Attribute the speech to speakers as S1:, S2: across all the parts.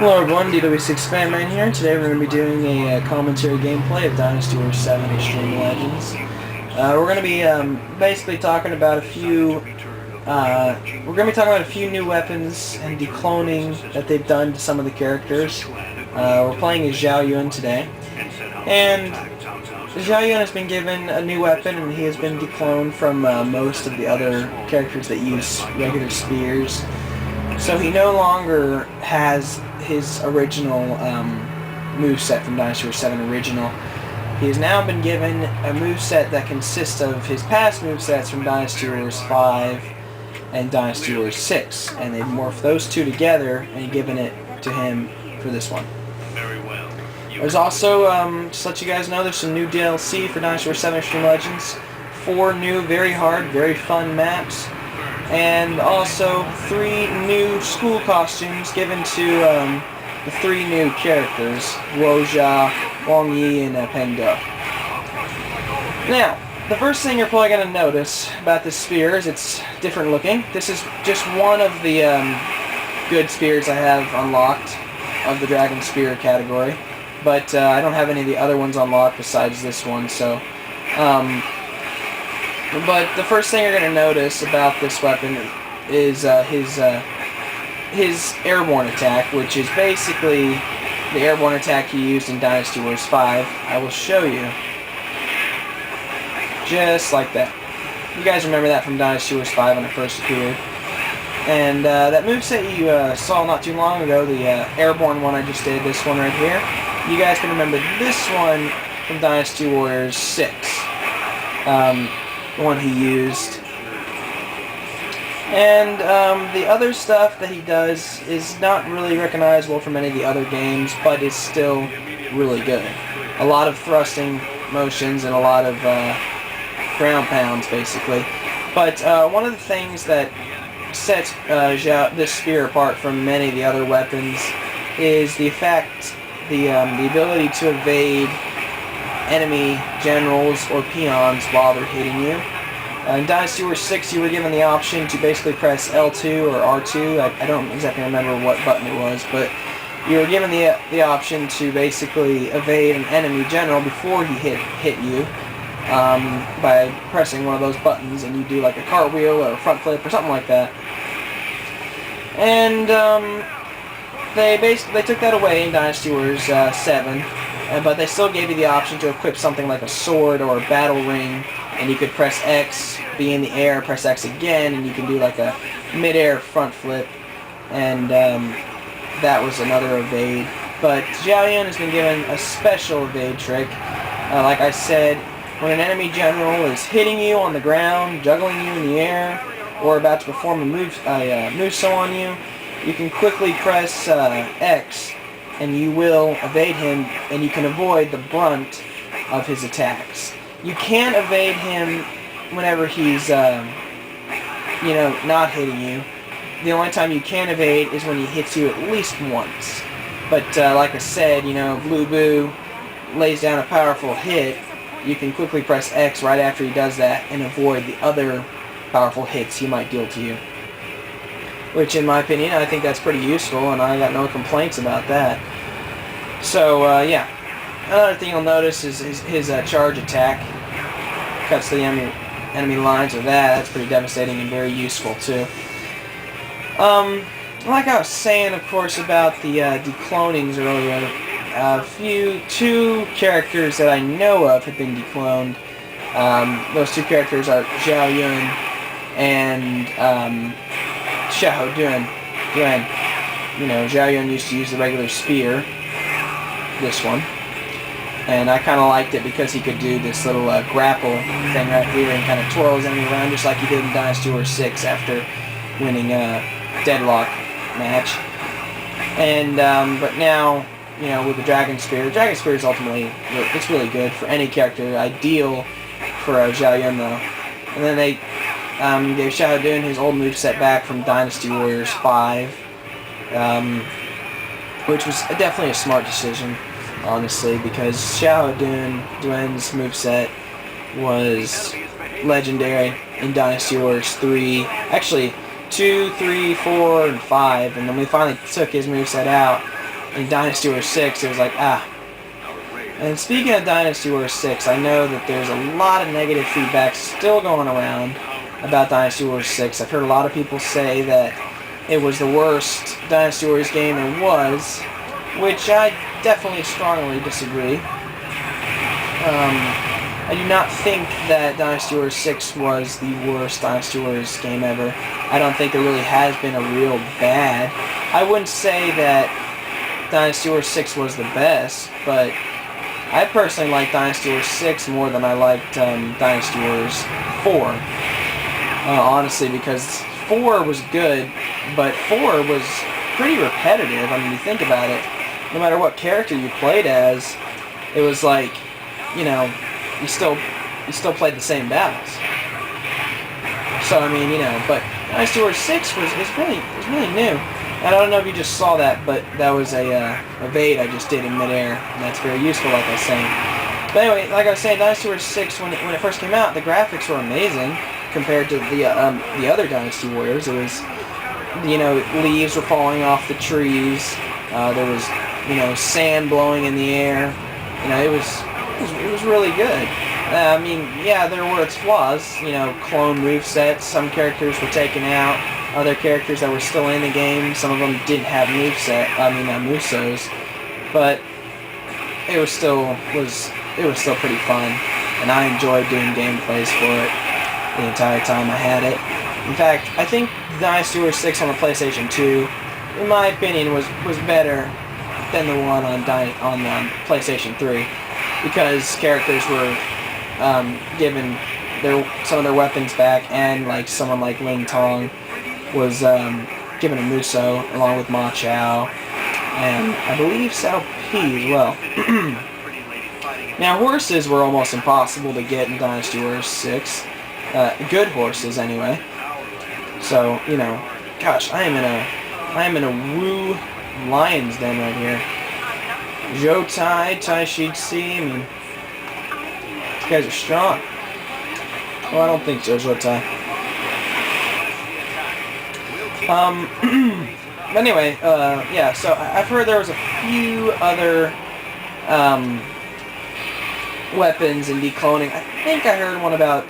S1: Hello everyone, DW6 fan man here. Today we're going to be doing a commentary gameplay of DW7 Extreme Legends. We're going to be basically talking about a few. New weapons and decloning that they've done to some of the characters. We're playing as Zhao Yun today, and Zhao Yun has been given a new weapon, and he has been decloned from most of the other characters that use regular spears. So he no longer has his original moveset from DW7 original. He has now been given a moveset that consists of his past movesets from DW5 and DW6, and they've morphed those two together and given it to him for this one. There's also, just to let you guys know, there's some new DLC for DW7 Extreme Legends. 4 new, very hard, very fun maps. And also 3 new school costumes given to the 3 new characters, Guojia, Wang Yi, and Peng De. Now, the first thing you're probably going to notice about this spear is it's different looking. This is just one of the good spears I have unlocked of the Dragon Spear category. But I don't have any of the other ones unlocked besides this one, so... But the first thing you're going to notice about this weapon is his airborne attack, which is basically the airborne attack he used in Dynasty Wars 5. I will show you. Just like that. You guys remember that from Dynasty Wars 5 when it first appeared. And that moveset you saw not too long ago, the airborne one I just did, this one right here, you guys can remember this one from Dynasty Warriors 6. The one he used. And the other stuff that he does is not really recognizable from any of the other games, but is still really good. A lot of thrusting motions and a lot of ground pounds, basically. But one of the things that sets this spear apart from many of the other weapons is the ability to evade enemy generals or peons while they're hitting you. In Dynasty Wars 6 you were given the option to basically press L2 or R2, I don't exactly remember what button it was, but you were given the option to basically evade an enemy general before he hit you by pressing one of those buttons, and you do like a cartwheel or a front flip or something like that. And they took that away in Dynasty Wars 7. But they still gave you the option to equip something like a sword or a battle ring, and you could press X, be in the air, press X again, and you can do like a mid-air front flip, and that was another evade. But Zhao Yun has been given a special evade trick. Like I said, when an enemy general is hitting you on the ground, juggling you in the air, or about to perform a moveset on you, you can quickly press X, and you will evade him, and you can avoid the brunt of his attacks. You can't evade him whenever he's, not hitting you. The only time you can evade is when he hits you at least once. But like I said, Blue Boo lays down a powerful hit. You can quickly press X right after he does that and avoid the other powerful hits he might deal to you. Which, in my opinion, I think that's pretty useful, and I got no complaints about that. So, yeah. Another thing you'll notice is his charge attack. Cuts the enemy lines with that. That's pretty devastating and very useful, too. Like I was saying, of course, about the declonings earlier, 2 characters that I know of have been decloned. Those 2 characters are Zhao Yun and Zhao Yun. Zhao Yun used to use the regular spear, this one, and I kind of liked it because he could do this little grapple thing right here and kind of twirl his enemy around just like he did in Dynasty Wars 6 after winning a deadlock match. And but now, with the Dragon Spear is ultimately, it's really good for any character, ideal for Zhao Yun though. And then they gave Zhao Yun his old moveset back from Dynasty Warriors 5, which was definitely a smart decision, honestly, because Zhao Yun's moveset was legendary in Dynasty Warriors 3. Actually, 2, 3, 4, and 5, and then we finally took his moveset out in Dynasty Warriors 6, it was like, ah. And speaking of Dynasty Warriors 6, I know that there's a lot of negative feedback still going around about Dynasty Warriors 6. I've heard a lot of people say that it was the worst Dynasty Warriors game there was, which I definitely strongly disagree. I do not think that Dynasty Warriors 6 was the worst Dynasty Warriors game ever. I don't think there really has been a real bad. I wouldn't say that Dynasty Warriors 6 was the best, but I personally like Dynasty Warriors 6 more than I liked Dynasty Warriors 4. Honestly, because 4 was good, but 4 was pretty repetitive. I mean, you think about it. No matter what character you played as, it was like, you know, you still played the same battles. So I mean, you know, but Dynasty Warriors 6 was really new. And I don't know if you just saw that, but that was a evade I just did in midair, and that's very useful, like I was saying. But anyway, like I was saying, Dynasty Warriors 6 when it first came out, the graphics were amazing compared to the other Dynasty Warriors. It was, you know, leaves were falling off the trees. There was, you know, sand blowing in the air. You know, it was really good. I mean, yeah, there were its flaws. You know, clone movesets. Some characters were taken out. Other characters that were still in the game, some of them didn't have movesos, but it was still pretty fun, and I enjoyed doing gameplays for it the entire time I had it. In fact, I think Dynasty Warriors 6 on the PlayStation 2, in my opinion, was better than the one on PlayStation 3, because characters were given some of their weapons back, and like someone like Ling Tong was given a Muso along with Ma Chao, and I believe Sao P as well. Now, horses were almost impossible to get in Dynasty Warriors 6. Good horses, anyway. So, you know, gosh, I am in a Wu Lion's Den right here. Zhou Tai, Tai Shi Tsi, I mean, these guys are strong. Well, I don't think so, Zhou Tai. Anyway, yeah, so I've heard there was a few other weapons and decloning. I think I heard one about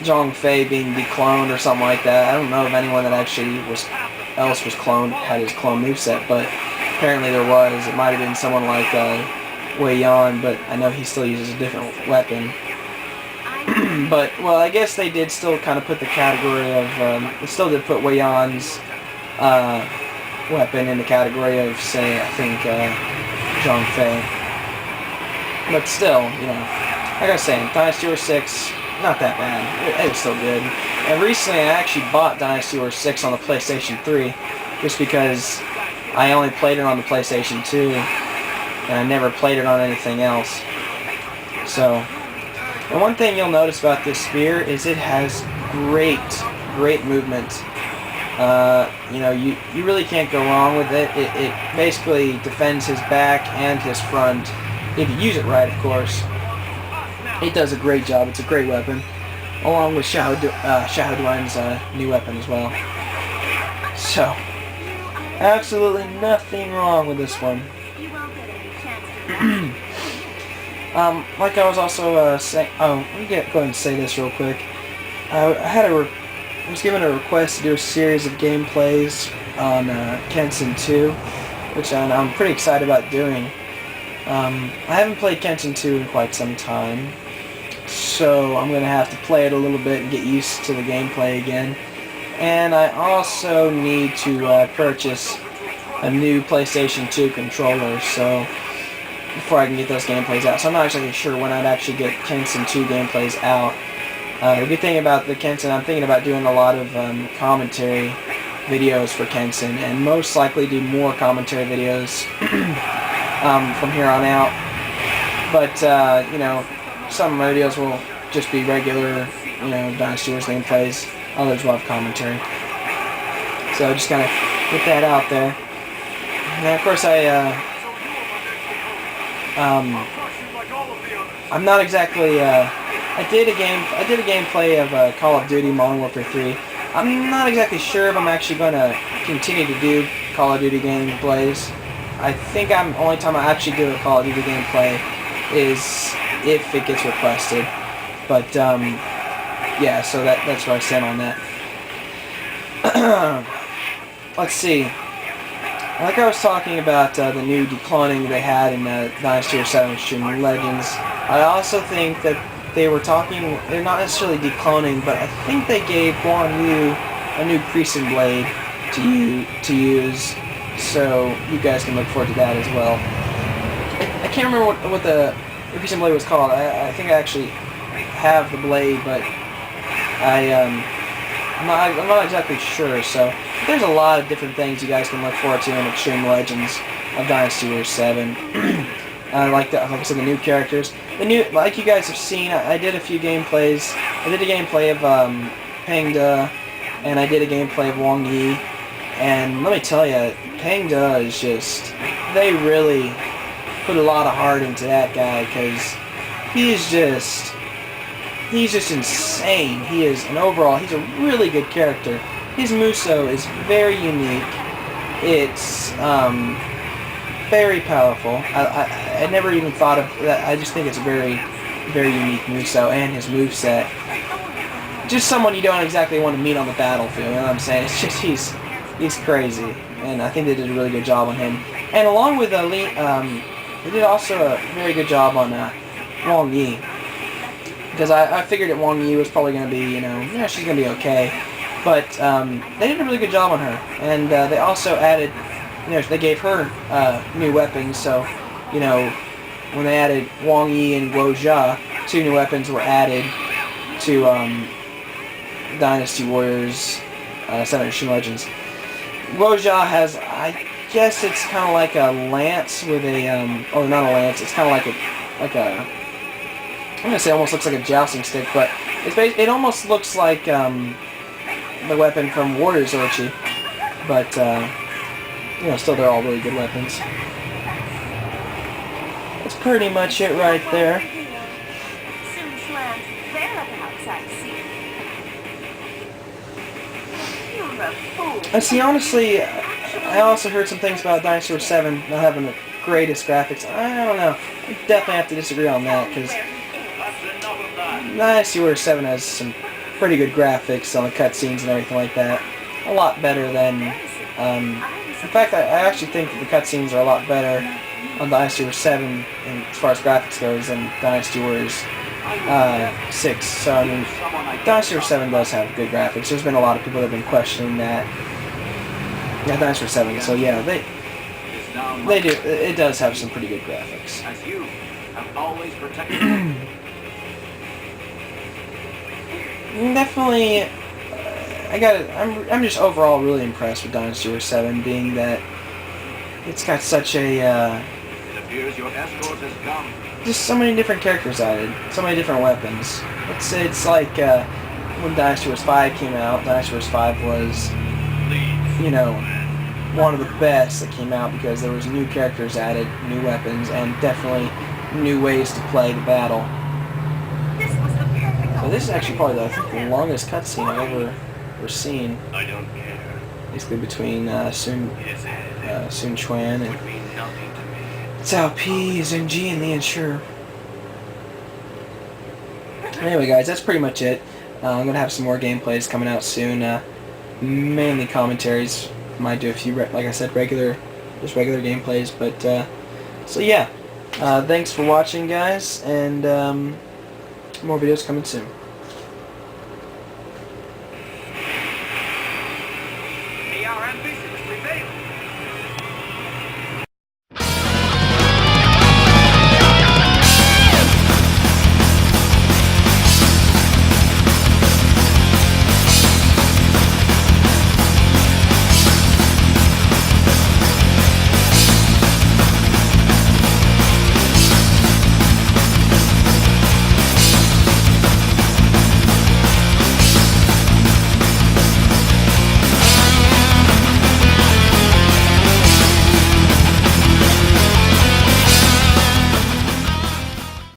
S1: Zhong Fei being decloned or something like that. I don't know if anyone that actually was cloned had his clone moveset, but apparently there was. It might have been someone like Wei Yan, but I know he still uses a different weapon. But, well, I guess they did still kind of put the category of, they still did put Wei Yan's weapon in the category of, say, I think, Zhong Fei. But still, you know, like I was saying, Dynasty Warriors 6, not that bad. It was still good. And recently I actually bought Dynasty Warriors 6 on the PlayStation 3, just because I only played it on the PlayStation 2, and I never played it on anything else. So, and one thing you'll notice about this spear is it has great movement. You know, you really can't go wrong with it. It basically defends his back and his front, if you use it right, of course. It does a great job. It's a great weapon, along with Xiahou Duan's new weapon as well. So, absolutely nothing wrong with this one. Like I was also saying, let me go ahead and say this real quick. I was given a request to do a series of gameplays on Kenshin 2, which I'm pretty excited about doing. I haven't played Kenshin 2 in quite some time, so I'm going to have to play it a little bit and get used to the gameplay again. And I also need to purchase a new PlayStation 2 controller, so before I can get those gameplays out. So I'm not actually sure when I'd actually get Kenshin 2 gameplays out. The good thing about the Kenshin, I'm thinking about doing a lot of commentary videos for Kenshin, and most likely do more commentary videos from here on out. But, you know, some of my videos will just be regular, you know, Dynasty Warriors gameplays. Others will have commentary. So just kind of put that out there. And of course I'm not exactly, I did a gameplay of Call of Duty Modern Warfare 3, I'm not exactly sure if I'm actually going to continue to do Call of Duty gameplays. I think only time I actually do a Call of Duty gameplay is if it gets requested. But yeah, so that's where I stand on that. Let's see. Like I was talking about the new decloning they had in Dynasty 7 Extreme Legends, I also think that they're not necessarily decloning, but I think they gave Guan Yu a new Crescent Blade to use, so you guys can look forward to that as well. I can't remember what the Crescent Blade was called. I think I actually have the blade, but I'm not exactly sure, so there's a lot of different things you guys can look forward to in Extreme Legends of Dynasty Warriors 7. Like I said, the new characters. Like you guys have seen, I did a few gameplays. I did a gameplay of Peng De, and I did a gameplay of Wang Yi. And let me tell you, Peng De is just, they really put a lot of heart into that guy, because he's just insane. He's a really good character. His Muso is very unique. It's very powerful. I never even thought of that. I just think it's a very, very unique Muso, and his moveset. Just someone you don't exactly want to meet on the battlefield, you know what I'm saying? It's just, he's crazy, and I think they did a really good job on him. And along with they did also a very good job on Wang Yi. Because I figured that Wang Yi was probably going to be, she's going to be okay. But they did a really good job on her. And they also added, they gave her new weapons. So, when they added Wang Yi and Guo Jia, 2 new weapons were added to Dynasty Warriors 7 Extreme Legends. Guo Jia has, I guess it's kind of like a lance with a, or not a lance, it's kind of like a I'm gonna say almost looks like a jousting stick, but it almost looks like the weapon from Warriors Orochi, but still they're all really good weapons. That's pretty much it right there. I see. Honestly, I also heard some things about Dynasty 7 not having the greatest graphics. I don't know. I definitely have to disagree on that, because Dynasty Warriors 7 has some pretty good graphics on the cutscenes and everything like that. A lot better than... in fact, I actually think that the cutscenes are a lot better on Dynasty Warriors 7 as far as graphics goes than Dynasty Warriors 6. So, I mean, Dynasty Warriors 7 does have good graphics. There's been a lot of people that have been questioning that. Yeah, Dynasty Warriors 7. So, yeah, they do. It does have some pretty good graphics. Definitely, I'm just overall really impressed with Dynasty Warriors 7, being that it's got such a just so many different characters added, so many different weapons. It's like when Dynasty Warriors 5 came out. Dynasty Warriors 5 was, one of the best that came out, because there was new characters added, new weapons, and definitely new ways to play the battle. So this is actually probably the longest cutscene I've ever seen. Basically between Sun Quan and Cao Pi, Zheng Ji, and the Ensure. Anyway, guys, that's pretty much it. I'm gonna have some more gameplays coming out soon. Mainly commentaries. Might do a few, like I said, regular gameplays. But so yeah. Thanks for watching, guys, and more videos coming soon.